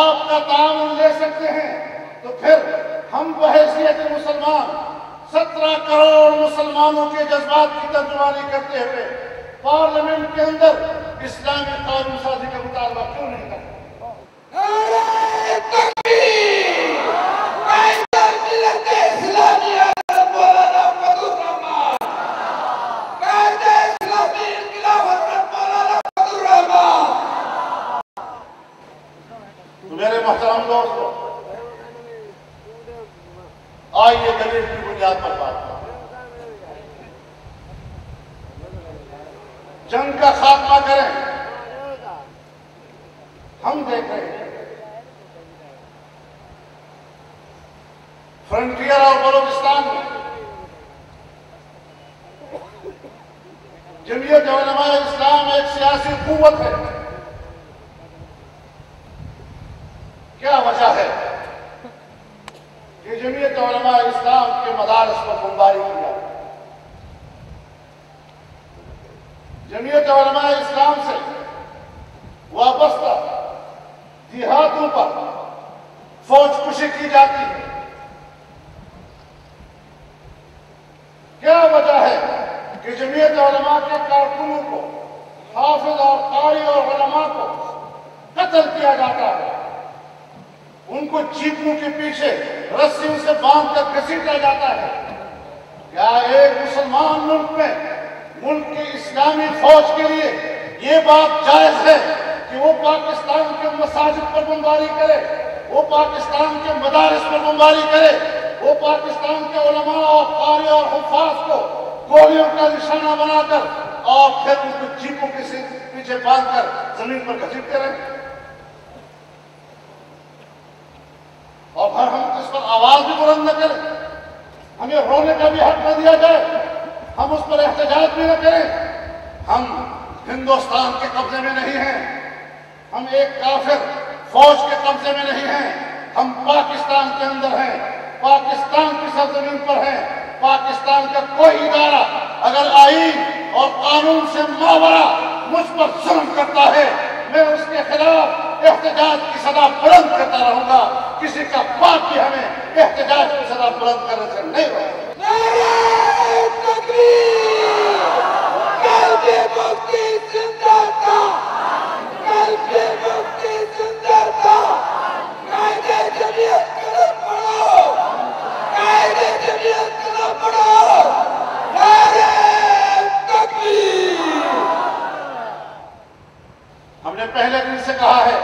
آپ کا تعاون لے سکتے ہیں تو پھر ہم بحیثیت مسلمان 17 کروڑ مسلمانوں کے جذبات کی ترجمانی کرتے ہوئے پارلیمنٹ کے اندر اسلامی قانون سازی کا مطالبہ کیوں نہیں کرتے؟ تو میرے محترم دوستو، آئیے دلیل کی بنیاد پر بات کریں۔ جنگ کا خاتمہ کریں۔ ہم دیکھ رہے ہیں فرنٹیئر اور بلوچستان میں جمعیت علماء اسلام ایک سیاسی قوت ہے۔ کیا وجہ ہے کہ جمعیت علماء اسلام کے مدارس پر بمباری کی جاتی ہے؟ جمعیت علماء اسلام سے وابستہ دیہاتوں پر فوج کشی کی جاتی ہے۔ کیا وجہ ہے کہ جمعیت علماء کے کارکنوں کو، حافظ اور قاری اور علماء کو قتل کیا جاتا ہے؟ ان کو جیپوں کے پیچھے رسیوں سے باندھ کر گھسیٹا جاتا ہے۔ کیا ایک مسلمان ملک میں ملک کی اسلامی فوج کے لیے یہ بات جائز ہے کہ وہ پاکستان کے مساجد پر بمباری کرے، وہ پاکستان کے مدارس پر بمباری کرے، وہ پاکستان کے علماء اور قاری اور حفاظ کو گولیوں کا نشانہ بنا کر اور پھر ان کو جیپوں کے پیچھے باندھ کر زمین پر گھسیٹتے رہے؟ اور پھر ہم اس پر آواز بھی بلند نہ کریں، ہمیں رونے کا بھی حق نہ دیا جائے، ہم اس پر احتجاج بھی نہ کریں۔ ہم ہندوستان کے قبضے میں نہیں ہیں، ہم ایک کافر فوج کے قبضے میں نہیں ہیں، ہم پاکستان کے اندر ہیں، پاکستان کی سرزمین پر ہیں۔ پاکستان کا کوئی ادارہ اگر آئین اور قانون سے ماورا مجھ پر ظلم کرتا ہے، میں اس کے خلاف احتجاج کی صدا بلند کرتا رہوں گا۔ کسی کا باپ بھی ہمیں احتجاج کی صدا بلند کرنے سے نہیں روکے۔ نعرہ تکبیر! قلب مفتی زندہ تھا، قلب مفتی زندہ تھا۔ قائد جمعیت قلم پڑھو، قائد جمعیت قلم پڑھو۔ نعرہ تکبیر! ہم نے پہلے دن سے کہا ہے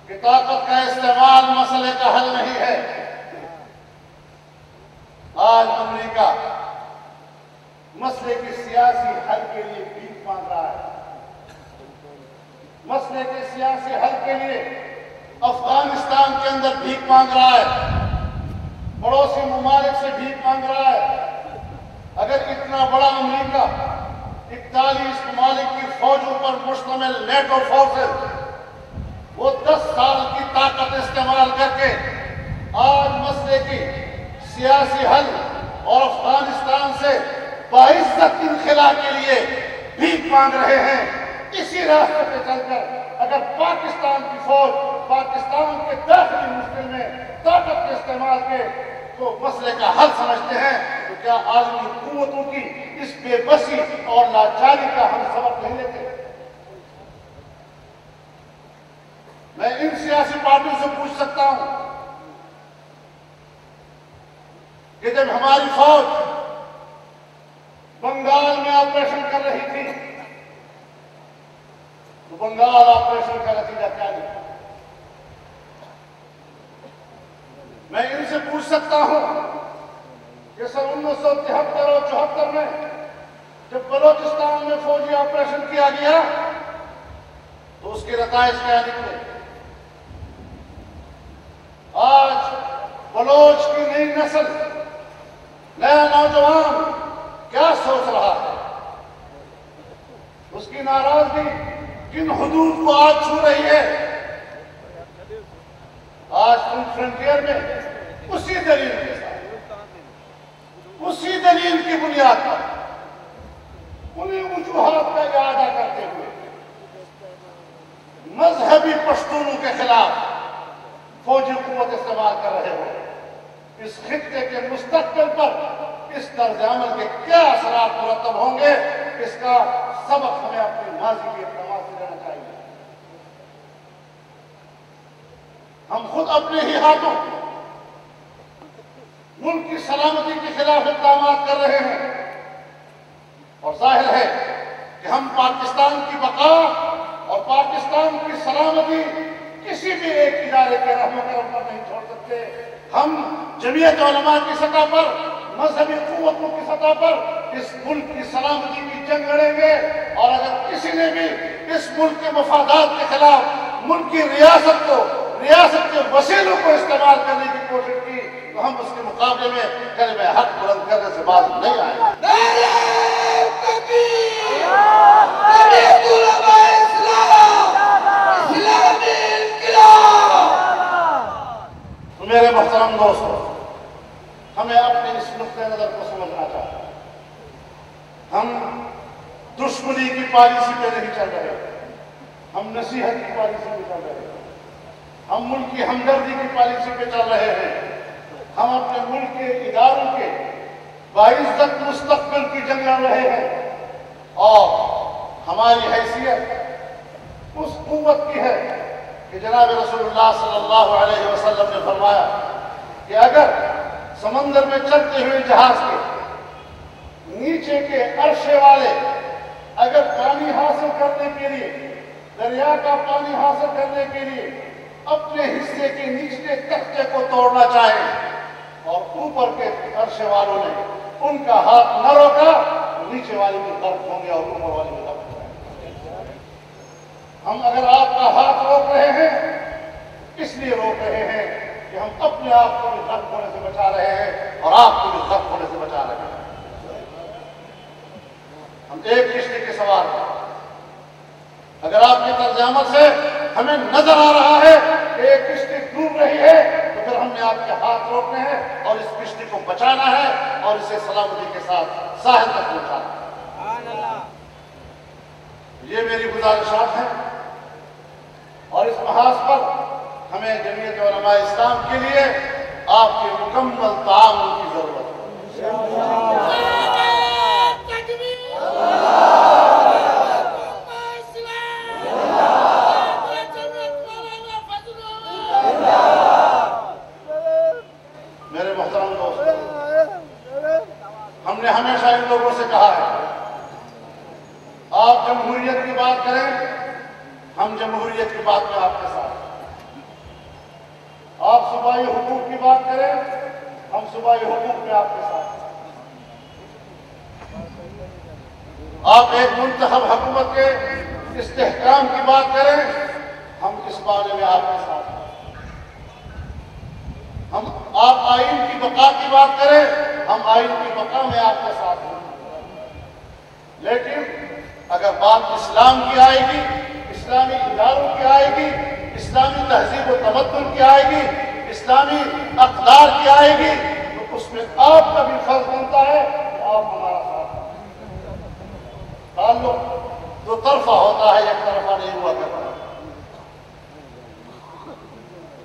کہ طاقت کا استعمال مسئلے کا حل نہیں ہے۔ آج امریکہ مسئلے کے سیاسی حل کے لیے بھیک مانگ رہا ہے۔ مسئلے کے سیاسی حل کے لیے افغانستان کے اندر بھیک مانگ رہا ہے، پڑوسی ممالک سے بھیک مانگ رہا ہے۔ اگر اتنا بڑا امریکہ 41 ممالک کی فوجوں پر مشتمل نیٹو فورسز وہ 10 سال کی طاقت استعمال کر کے آج مسئلے کی سیاسی حل اور افغانستان سے باعزت انخلا کے لیے بھیک مانگ رہے ہیں، اسی راستے پہ چل کر اگر پاکستان کی فوج پاکستان کے داخلی مشکل میں طاقت کے استعمال کے تو مسئلے کا حل سمجھتے ہیں، تو کیا عالمی قوتوں کی اس بے بسی اور لاچاری کا ہم سبق نہیں لیتے؟ میں ان سیاسی پارٹیوں سے پوچھ سکتا ہوں کہ جب ہماری فوج بنگال میں آپریشن کر رہی تھی تو بنگال آپریشن کا نتیجہ کیا نکلا؟ میں ان سے پوچھ سکتا ہوں کہ سن 1973 اور 74 میں جب بلوچستان میں فوجی آپریشن کیا گیا تو اس کے نتائج کیا نکلے؟ آج بلوچ کی نئی نسل، نیا نوجوان کیا سوچ رہا ہے؟ اس کی ناراضگی کن حدود کو آج چھو رہی ہے؟ آج تم فرنٹیئر میں اسی دلیل کے ساتھ، اسی دلیل کی بنیاد پر انہیں وجوہات کا اعادہ کرتے ہوئے مذہبی پشتونوں کے خلاف فوجی قوت استعمال کر رہے ہو، اس خطے کے مستقبل پر اس طرز عمل کے کیا اثرات مرتب ہوں گے، اس کا سبق ہمیں اپنے ماضی کے اقدامات سے لینا چاہیے۔ ہم خود اپنے ہی ہاتھوں ملک کی سلامتی کے خلاف اقدامات کر رہے ہیں، اور ظاہر ہے کہ ہم پاکستان کی بقا اور پاکستان کی سلامتی کسی بھی ایک ادارے کے رحم و کرم پر نہیں چھوڑ سکتے۔ ہم جمعیت علماء کی سطح پر، مذہبی قوتوں کی سطح پر اس ملک کی سلامتی کی جنگ لڑیں گے، اور اگر کسی نے بھی اس ملک کے مفادات کے خلاف ملک کی ریاست کے وسیلوں کو استعمال کرنے کی کوشش کی تو ہم اس کے مقابلے میں کلمہ حق بلند کرنے سے باز نہیں آئیں گے۔ نعرہ تکبیر! جمعیت علماء اسلام! اسلامی انقلاب! تو میرے محترم دوستو، ہمیں اپنے اس نقطۂ نظر کو سمجھنا چاہیے۔ ہم دشمنی کی پالیسی پہ نہیں چل رہے، ہم نصیحت کی پالیسی پہ چل رہے ہیں، ہم ملک کی ہمدردی کی پالیسی پہ چل رہے ہیں، ہم اپنے ملک کے اداروں کے باعزت مستقبل کی جنگ لڑ رہے ہیں، اور ہماری حیثیت اس قوت کی ہے کہ جناب رسول اللہ صلی اللہ علیہ وسلم نے فرمایا کہ اگر سمندر میں چلتے ہوئے جہاز کے نیچے کے عرشے والے اگر پانی حاصل کرنے کے لیے، دریا کا پانی حاصل کرنے کے لیے اپنے حصے کے نچلے تختے کو توڑنا چاہیں اور اوپر کے عرشے والوں نے ان کا ہاتھ نہ روکا، نیچے والے بھی غرق ہوں گے اور اوپر والے بھی غرق ہوں گے۔ ہم اگر آپ کا ہاتھ روک رہے ہیں، اس لیے روک رہے ہیں کہ ہم اپنے آپ کو بھی غرق ہونے سے بچا رہے ہیں اور آپ کو بھی غرق ہونے سے بچا رہے ہیں۔ ہم ایک کشتی کے سوار ہیں۔ اگر آپ کے طرز عمل سے ہمیں نظر آ رہا ہے کہ ایک کشتی ڈوب رہی ہے تو پھر ہم نے آپ کے ہاتھ روکنے ہیں اور اس کشتی کو بچانا ہے اور اسے سلامتی کے ساتھ ساحل تک پہنچانا ہے۔ یہ میری گزارشات ہیں، اور اس محاذ پر ہمیں جمعیت علماء اسلام کے لیے آپ کے مکمل تعاون کی ضرورت ہے۔ میرے محترم دوستو، ہم نے ہمیشہ ان لوگوں سے کہا ہے آپ جمہوریت کی بات کریں، ہم جمہوریت کی بات میں آپ کے ساتھ، آپ صوبائی حقوق کی بات کریں، ہم صوبائی حقوق میں آپ کے ساتھ، آپ ایک منتخب حکومت کے استحکام کی بات کریں، ہم اس بارے میں آپ کے ساتھ ہیں، آپ آئین کی بقا کی بات کریں، ہم آئین کی بقا میں آپ کے ساتھ ہیں، لیکن اگر بات اسلام کی آئے گی، اسلامی اداروں کی آئے گی، اسلامی تہذیب و تمدن کی آئے گی، اسلامی اقدار کی آئے گی، تو اس میں آپ کا بھی فرض بنتا ہے کہ آپ ہمارا ساتھ ہیں۔ تعلق دو طرفہ ہوتا ہے، ایک طرفہ نہیں ہوا کرتا۔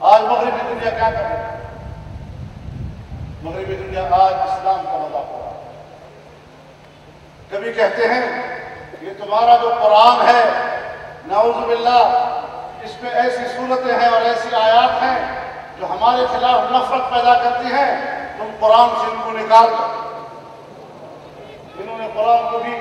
آج مغربی دنیا کیا کر رہی ہے؟ مغربی دنیا آج اسلام کا مذاق ہو رہا ہے۔ کبھی کہتے ہیں یہ تمہارا جو قرآن ہے، نعوذ باللہ، اس میں ایسی صورتیں ہیں اور ایسی آیات ہیں جو ہمارے خلاف نفرت پیدا کرتی ہیں، تم قرآن سے ان کو نکال دو۔ انہوں نے قرآن کو بھی